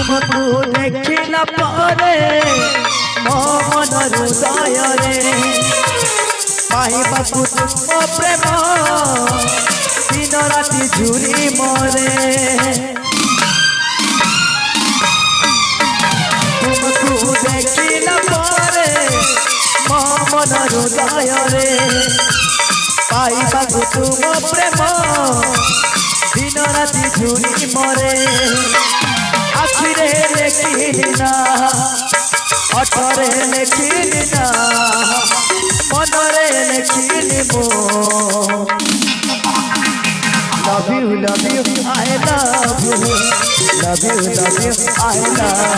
तुमको देखिला पारे मन हृदय रे पाइबाकु तुम प्रेम दिन राति झुरी मरे तुमको देखिला पारे मन हृदय रे पाइबाकु तुम प्रेम दिन राति झुरी मरे आखिरे लेखिना अठरे लेखिना मनरे लेखिनी मो love you I love you I love